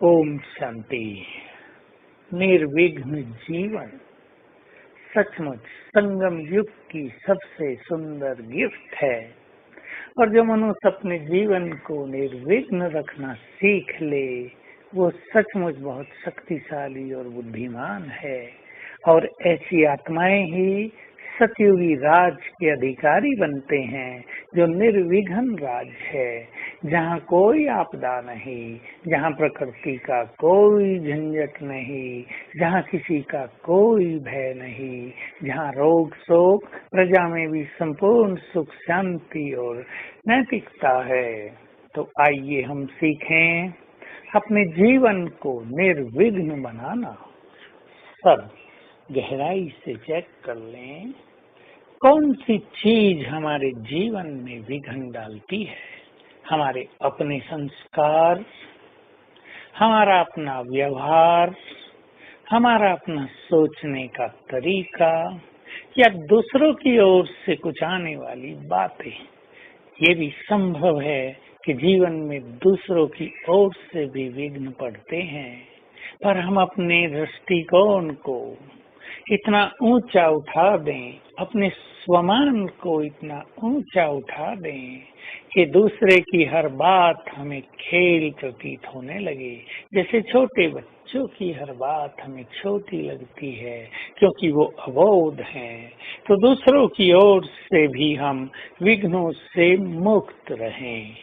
ओम शांति। निर्विघ्न जीवन सचमुच संगम युग की सबसे सुंदर गिफ्ट है। और जो मनुष्य अपने जीवन को निर्विघ्न रखना सीख ले, वो सचमुच बहुत शक्तिशाली और बुद्धिमान है। और ऐसी आत्माएं ही सतयुगी राज के अधिकारी बनते हैं, जो निर्विघ्न राज है, जहाँ कोई आपदा नहीं, जहाँ प्रकृति का कोई झंझट नहीं, जहाँ किसी का कोई भय नहीं, जहाँ रोग शोक, प्रजा में भी संपूर्ण सुख शांति और नैतिकता है। तो आइए हम सीखें अपने जीवन को निर्विघ्न बनाना। सब गहराई से चेक कर लें, कौन सी चीज हमारे जीवन में विघ्न डालती है। हमारे अपने संस्कार, हमारा अपना व्यवहार, हमारा अपना सोचने का तरीका, या दूसरों की ओर से कुछ आने वाली बातें। ये भी संभव है कि जीवन में दूसरों की ओर से भी विघ्न पड़ते हैं, पर हम अपने दृष्टिकोण को इतना ऊंचा उठा दें, अपने स्वमान को इतना ऊंचा उठा दें कि दूसरे की हर बात हमें खेल प्रतीत होने लगे। जैसे छोटे बच्चों की हर बात हमें छोटी लगती है, क्योंकि वो अबोध हैं। तो दूसरों की ओर से भी हम विघ्नों से मुक्त रहें,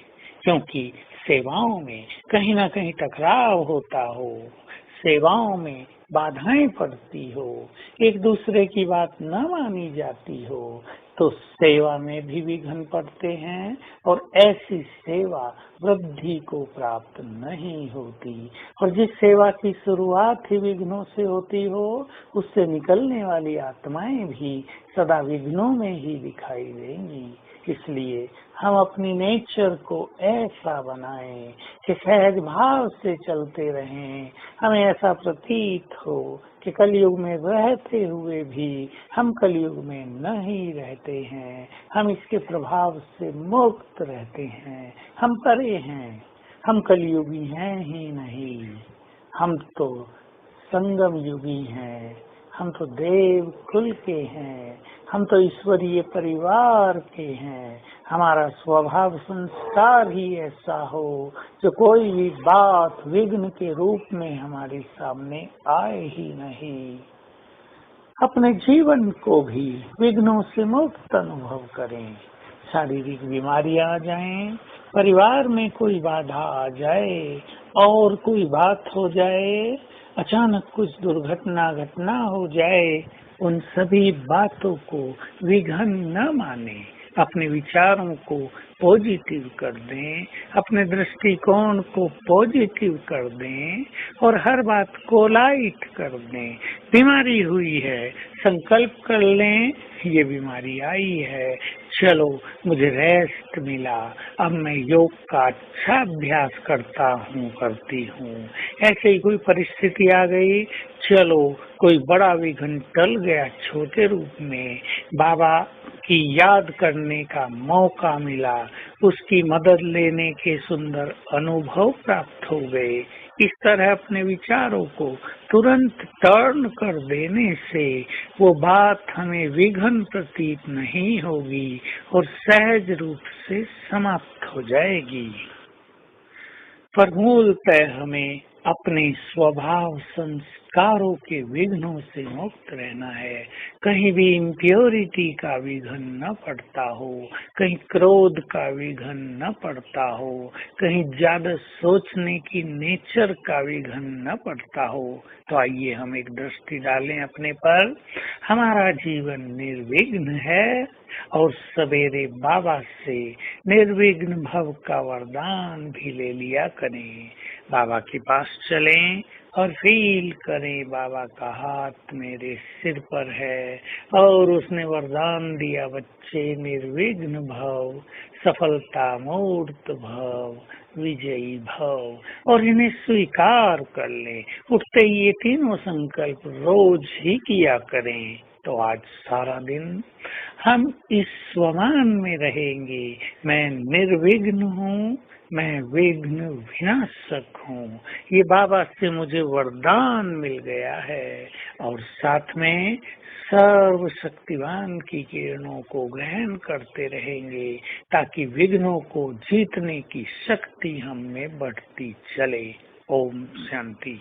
क्योंकि सेवाओं में कहीं ना कहीं टकराव होता हो, सेवाओं में बाधाएं पड़ती हो, एक दूसरे की बात न मानी जाती हो, तो सेवा में भी विघ्न पड़ते हैं। और ऐसी सेवा वृद्धि को प्राप्त नहीं होती। और जिस सेवा की शुरुआत ही विघ्नों से होती हो, उससे निकलने वाली आत्माएं भी सदा विघ्नों में ही दिखाई देंगी। इसलिए हम अपनी नेचर को ऐसा बनाएं कि सहज भाव से चलते रहें। हमें ऐसा प्रतीत हो कि कलयुग में रहते हुए भी हम कलयुग में नहीं रहते हैं, हम इसके प्रभाव से मुक्त रहते हैं, हम परे हैं, हम कलयुगी हैं ही नहीं, हम तो संगम युगी हैं, हम तो देव कुल के हैं, हम तो ईश्वरीय परिवार के हैं। हमारा स्वभाव संस्कार ही ऐसा हो जो कोई भी बात विघ्न के रूप में हमारे सामने आए ही नहीं। अपने जीवन को भी विघ्नों से मुक्त अनुभव करें। शारीरिक बीमारियां आ जाएं, परिवार में कोई बाधा आ जाए और कोई बात हो जाए, अचानक कुछ घटना हो जाए, उन सभी बातों को विघ्न न माने। अपने विचारों को पॉजिटिव कर दें, अपने दृष्टिकोण को पॉजिटिव कर दें और हर बात को लाइट कर दें। बीमारी हुई है, संकल्प कर लें, ये बीमारी आई है, चलो मुझे रेस्ट मिला, अब मैं योग का अच्छा अभ्यास करती हूँ। ऐसे ही कोई परिस्थिति आ गई, चलो कोई बड़ा विघ्न टल गया छोटे रूप में, बाबा की याद करने का मौका मिला, उसकी मदद लेने के सुंदर अनुभव प्राप्त हो गए। इस तरह अपने विचारों को तुरंत टर्न कर देने से वो बात हमें विघ्न प्रतीत नहीं होगी और सहज रूप से समाप्त हो जाएगी। पर मूलतः हमें अपने स्वभाव संस्कारों के विघ्नों से मुक्त रहना है। कहीं भी इम्प्योरिटी का विघ्न न पड़ता हो, कहीं क्रोध का विघ्न न पड़ता हो, कहीं ज्यादा सोचने की नेचर का विघ्न न पड़ता हो। तो आइए हम एक दृष्टि डालें अपने पर। हमारा जीवन निर्विघ्न है और सवेरे बाबा से निर्विघ्न भव का वरदान भी ले लिया करें। बाबा के पास चलें और फील करें बाबा का हाथ मेरे सिर पर है और उसने वरदान दिया, बच्चे निर्विघ्न भव, सफलता मूर्त भव, विजयी भव। और इन्हें स्वीकार कर लें। उठते ही ये तीनों संकल्प रोज ही किया करें। तो आज सारा दिन हम इस स्वमान में रहेंगे, मैं निर्विघ्न हूँ, मैं विघ्न विनाशक हूँ। ये बाबा से मुझे वरदान मिल गया है और साथ में सर्व शक्तिवान की किरणों को ग्रहण करते रहेंगे ताकि विघ्नों को जीतने की शक्ति हम में बढ़ती चले। ओम शांति।